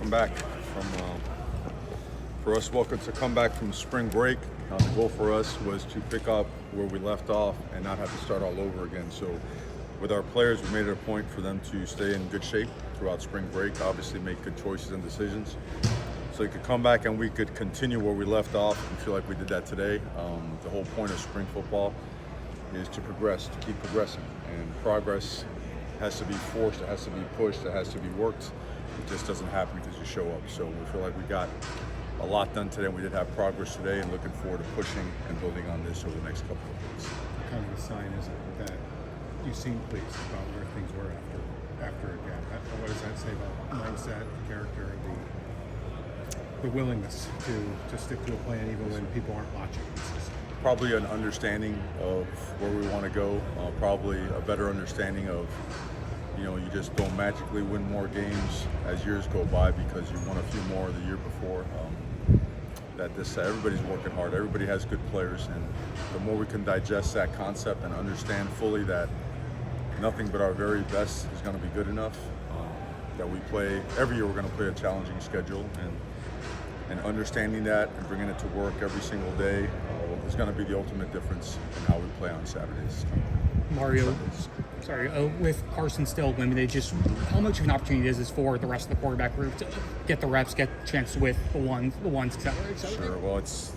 welcome back for us. Welcome to come back from spring break. The goal for us was to pick up where we left off and not have to start all over again. So with our players, we made it a point for them to stay in good shape throughout spring break, obviously make good choices and decisions. So they could come back and we could continue where we left off and feel like we did that today. The whole point of spring football is to progress, to keep progressing. And progress has to be forced, it has to be pushed, it has to be worked. It just doesn't happen because you show up. So we feel like we got a lot done today, and we did have progress today, and looking forward to pushing and building on this over the next couple of weeks. What kind of a sign is it that you seem pleased about where things were after a game? What does that say about mindset, character, the willingness to stick to a plan even when people aren't watching? Probably an understanding of where we want to go, probably a better understanding of, you just don't magically win more games as years go by because you won a few more the year before. Everybody's working hard, everybody has good players, and the more we can digest that concept and understand fully that nothing but our very best is going to be good enough, that we play, every year we're going to play a challenging schedule, and understanding that and bringing it to work every single day is going to be the ultimate difference in how we play on Saturdays. Mario, with Carson still limited, just how much of an opportunity is this for the rest of the quarterback group to get the reps, get a chance with the ones, et cetera, et cetera? Sure. Well, it's,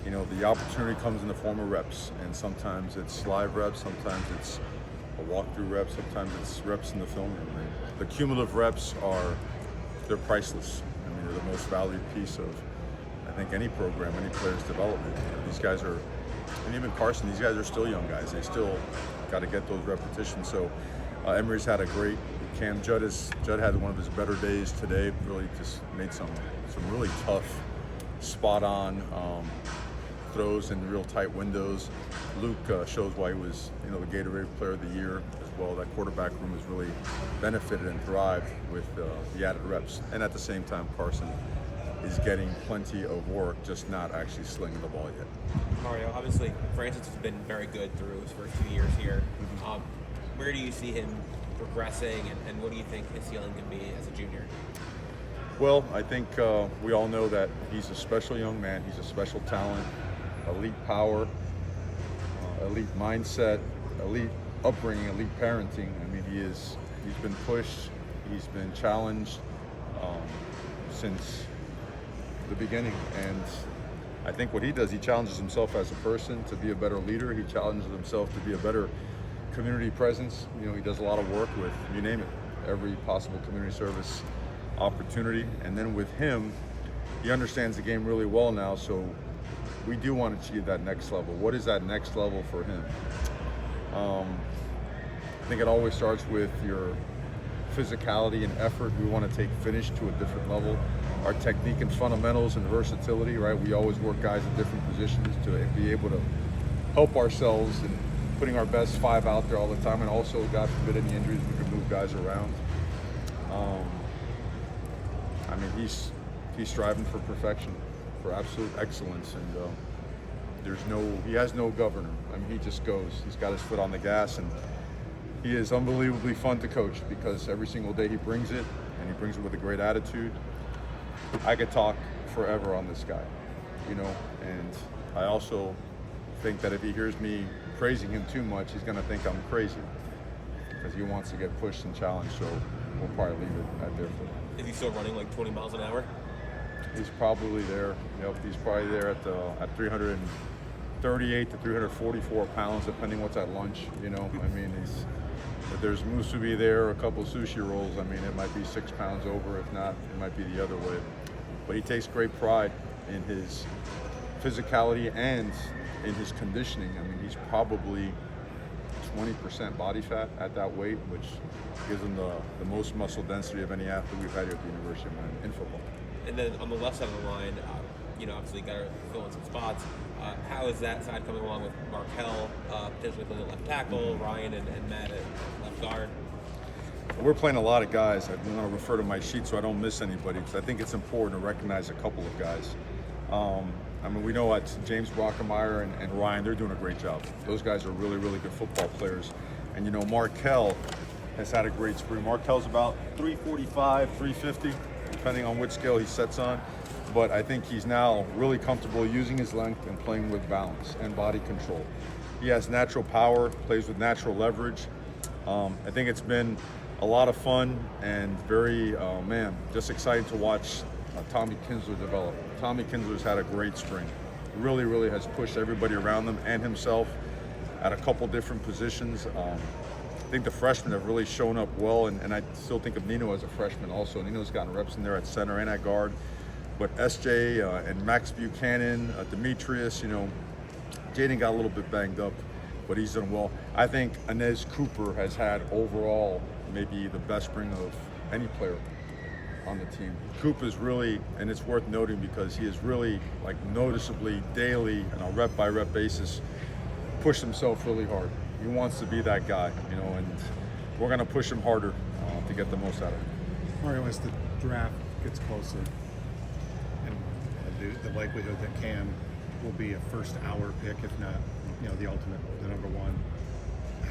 the opportunity comes in the form of reps, and sometimes it's live reps, sometimes it's a walkthrough rep, sometimes it's reps in the film room. And the cumulative reps they're priceless. I mean, they're the most valued piece of, I think, any program, any player's development. These guys are, and even Carson, these guys are still young guys. They still got to get those repetitions. So Emery's had a great camp. Judd had one of his better days today. Really just made some really tough, spot-on throws in real tight windows. Luke shows why he was, the Gatorade Player of the Year as well. That quarterback room has really benefited and thrived with the added reps. And at the same time, Carson is getting plenty of work, just not actually slinging the ball yet. Mario, obviously, Francis has been very good through his first 2 years here. Where do you see him progressing, and what do you think his ceiling can be as a junior? Well, I think we all know that he's a special young man. He's a special talent, elite power, elite mindset, elite upbringing, elite parenting. I mean, he's been pushed, he's been challenged since the beginning, and I think what he does, he challenges himself as a person to be a better leader. He challenges himself to be a better community presence. He does a lot of work with, you name it, every possible community service opportunity. And then with him, he understands the game really well now, so we do want to achieve that next level. What is that next level for him? I think it always starts with your physicality and effort. We want to take finish to a different level. Our technique and fundamentals and versatility, right? We always work guys in different positions to be able to help ourselves and putting our best five out there all the time. And also, God forbid any injuries, we can move guys around. I mean, he's striving for perfection, for absolute excellence, and he has no governor. I mean, he just goes. He's got his foot on the gas, and he is unbelievably fun to coach because every single day he brings it, and he brings it with a great attitude. I could talk forever on this guy, and I also think that if he hears me praising him too much, he's going to think I'm crazy because he wants to get pushed and challenged, so we'll probably leave it at there for him. Is he still running like 20 miles an hour? He's probably there. He's probably there at 338 to 344 pounds, depending what's at lunch. I mean, if there's musubi there, a couple sushi rolls, I mean, it might be 6 pounds over. If not, it might be the other way. But he takes great pride in his physicality and in his conditioning. I mean, he's probably 20% body fat at that weight, which gives him the most muscle density of any athlete we've had here at the University of Miami in football. And then on the left side of the line, obviously got to fill in some spots. How is that side coming along with Markel, potentially playing at left tackle, Ryan and Matt at left guard? We're playing a lot of guys. I want to refer to my sheet so I don't miss anybody because I think it's important to recognize a couple of guys. I mean, we know that James Brockemeyer and Ryan, they're doing a great job. Those guys are really, really good football players. And, Markel has had a great spring. Markel's about 345, 350. depending on which scale he sets on. But I think he's now really comfortable using his length and playing with balance and body control. He has natural power, plays with natural leverage. I think it's been a lot of fun and very, just exciting to watch Tommy Kinsler develop. Tommy Kinsler's had a great spring. Really, really has pushed everybody around him and himself at a couple different positions. I think the freshmen have really shown up well, and I still think of Nino as a freshman also. Nino's gotten reps in there at center and at guard. But SJ and Max Buchanan, Demetrius, Jaden got a little bit banged up, but he's done well. I think Inez Cooper has had overall maybe the best spring of any player on the team. Coop is really, and it's worth noting because he is really like noticeably daily on a rep by rep basis pushed himself really hard. He wants to be that guy, and we're going to push him harder to get the most out of him. Mario, as the draft gets closer, and the likelihood that Cam will be a first-hour pick, if not, the ultimate, the number one.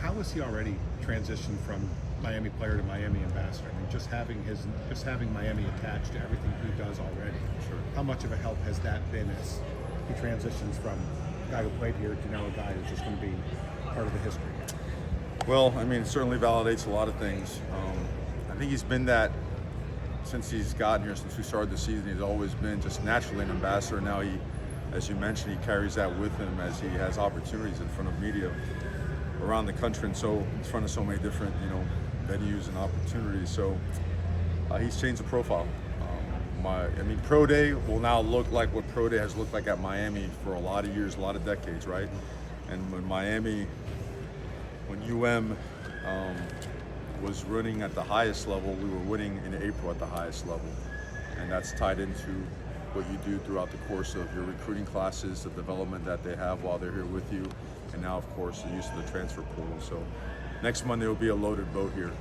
How has he already transitioned from Miami player to Miami ambassador? I mean, just having Miami attached to everything he does already. Sure. How much of a help has that been as he transitions from a guy who played here to now a guy who's just going to be part of the history? Well, I mean, it certainly validates a lot of things. I think he's been that since he's gotten here, since we started the season. He's always been just naturally an ambassador. Now he, as you mentioned, he carries that with him as he has opportunities in front of media around the country and so in front of so many different, venues and opportunities. So he's changed the profile. Pro Day will now look like what Pro Day has looked like at Miami for a lot of years, a lot of decades, right? And when UM was running at the highest level, we were winning in April at the highest level. And that's tied into what you do throughout the course of your recruiting classes, the development that they have while they're here with you, and now, of course, the use of the transfer portal. So next Monday will be a loaded boat here.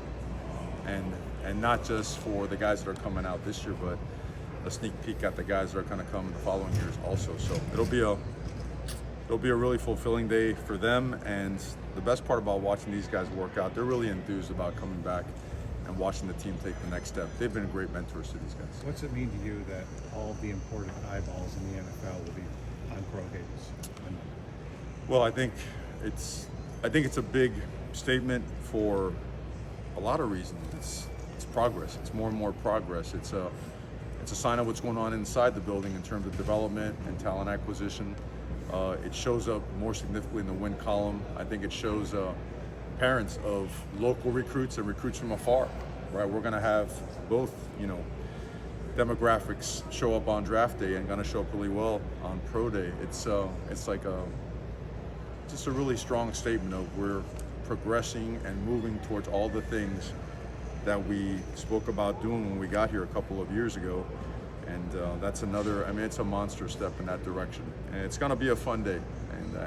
And not just for the guys that are coming out this year, but a sneak peek at the guys that are going to come the following years also. So it'll be a really fulfilling day for them. And the best part about watching these guys work out, they're really enthused about coming back and watching the team take the next step. They've been great mentors to these guys. What's it mean to you that all of the important eyeballs in the NFL will be on pro games? Well, I think it's a big statement for a lot of reasons. It's progress. It's more and more progress. It's a sign of what's going on inside the building in terms of development and talent acquisition. It shows up more significantly in the win column. I think it shows parents of local recruits and recruits from afar, right? We're going to have both, demographics show up on draft day and going to show up really well on pro day. It's like just a really strong statement of we're progressing and moving towards all the things that we spoke about doing when we got here a couple of years ago. And that's another, it's a monster step in that direction. And it's going to be a fun day.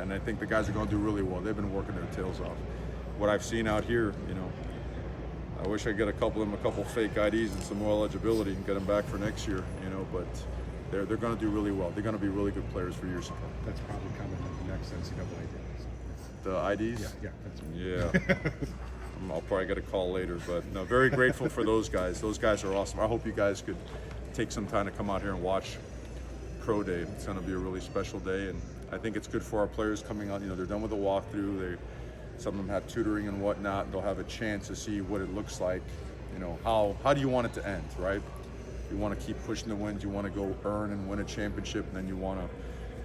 And I think the guys are going to do really well. They've been working their tails off. What I've seen out here, I wish I could get a couple fake IDs and some more eligibility and get them back for next year, but they're going to do really well. They're going to be really good players for years to come. That's probably coming in the next NCAA game. The IDs? Yeah. I'll probably get a call later, but no, very grateful for those guys. Those guys are awesome. I hope you guys could take some time to come out here and watch Pro Day. It's going to be a really special day, and I think it's good for our players coming out. They're done with the walkthrough. Some of them have tutoring and whatnot. They'll have a chance to see what it looks like. How do you want it to end, right? You want to keep pushing the wins. You want to go earn and win a championship, and then you want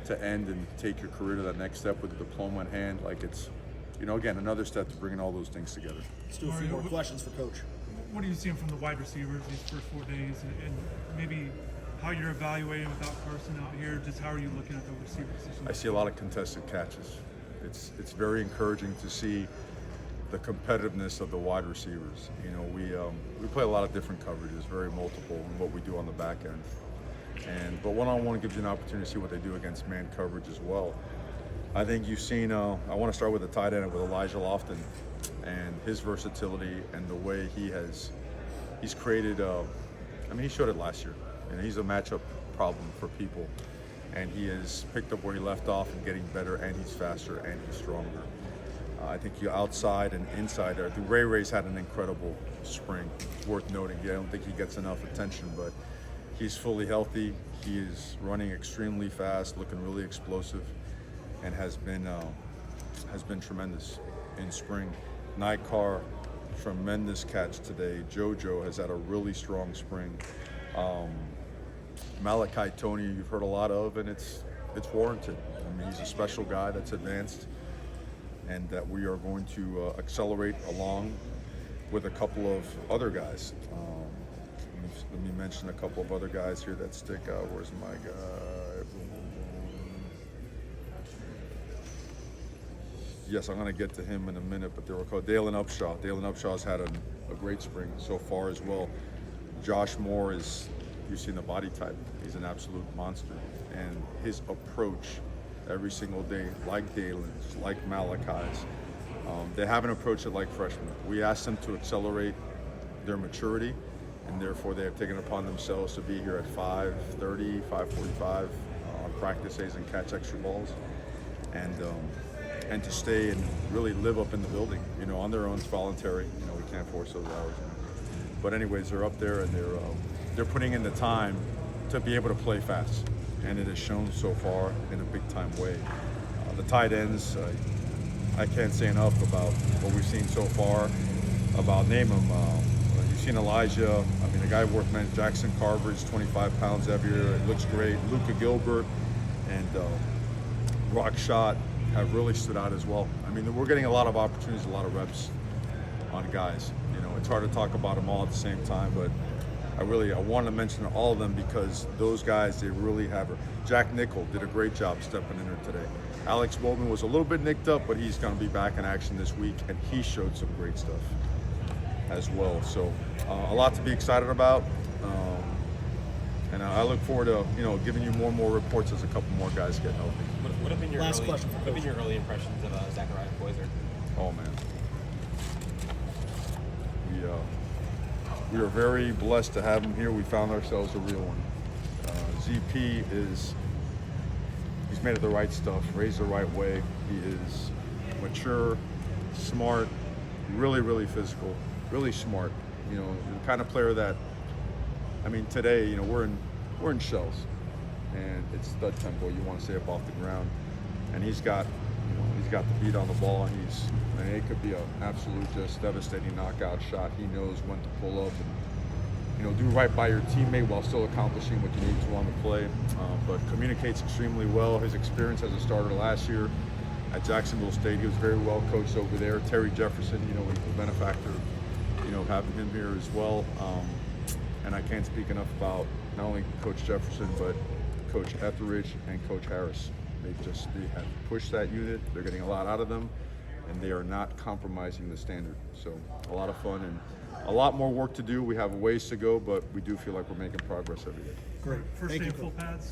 to end and take your career to that next step with a diploma in hand. Like it's, again, another step to bringing all those things together. Let's do a few more questions for Coach. What are you seeing from the wide receivers these first 4 days, and maybe how you're evaluating without Carson out here? Just how are you looking at the receivers? I see a lot of contested catches. It's very encouraging to see the competitiveness of the wide receivers. We play a lot of different coverages, very multiple in what we do on the back end. But one-on-one gives you an opportunity to see what they do against man coverage as well. I think you've seen. I want to start with the tight end with Elijah Lofton and his versatility and the way he's created. He showed it last year, and he's a matchup problem for people. And he has picked up where he left off and getting better, and he's faster and he's stronger. I think you outside and inside there. Ray's had an incredible spring. It's worth noting. I don't think he gets enough attention, but He's fully healthy. He is running extremely fast, looking really explosive, and has been tremendous in spring. Nightcar, tremendous catch today. JoJo has had a really strong spring. Malachi Tony, you've heard a lot of, and it's warranted. I mean, he's a special guy that's advanced, and that we are going to accelerate along with a couple of other guys. Let me mention a couple of other guys here that stick out. Where's my guy? Yes, I'm going to get to him in a minute, but they were called Dalen Upshaw. Dalen Upshaw's had a great spring so far as well. Josh Moore is, you've seen the body type. He's an absolute monster. And his approach every single day, like Dalen's, like Malachi's, they haven't approached it like freshmen. We asked them to accelerate their maturity, and therefore they have taken upon themselves to be here at 5:30, 5:45 on practice days and catch extra balls, and to stay and really live up in the building, you know, on their own. It's voluntary, you know, we can't force those hours. You know. But anyways, they're up there and they're putting in the time to be able to play fast, and it has shown so far in a big time way. The tight ends, I can't say enough about what we've seen so far. About name them. You've seen Elijah. I mean, a guy worth mentioning. Jackson Carver is 25 pounds heavier. It looks great. Luka Gilbert and Rock Shot have really stood out as well. I mean, we're getting a lot of opportunities, a lot of reps on guys. You know, it's hard to talk about them all at the same time, but I want to mention all of them because those guys, they really have her. Jack Nickel did a great job stepping in there today. Alex Bowman was a little bit nicked up, but he's going to be back in action this week, and he showed some great stuff as well. So a lot to be excited about, and I look forward to giving you more and more reports as a couple more guys get healthy. What have been your Last early, question for what have been Coach. your early impressions of Zachariah Poyser? Oh man, we are very blessed to have him here. We found ourselves a real one. ZP he's made of the right stuff, raised the right way. He is mature, smart, really, really physical, really smart. You know, the kind of player that, I mean, today, you know, we're in shells, and it's stud tempo. You want to stay up off the ground, and he's got the beat on the ball, and it could be an absolute just devastating knockout shot. He knows when to pull up and do right by your teammate while still accomplishing what you need to on the play. But communicates extremely well. His experience as a starter last year at Jacksonville State, he was very well coached over there. Terry Jefferson, he's the benefactor, having him here as well. And I can't speak enough about not only Coach Jefferson, but Coach Etheridge and Coach Harris. They have pushed that unit. They're getting a lot out of them, and they are not compromising the standard. So a lot of fun and a lot more work to do. We have a ways to go, but we do feel like we're making progress every day. Great. First Thank day you, of full Coach. pads.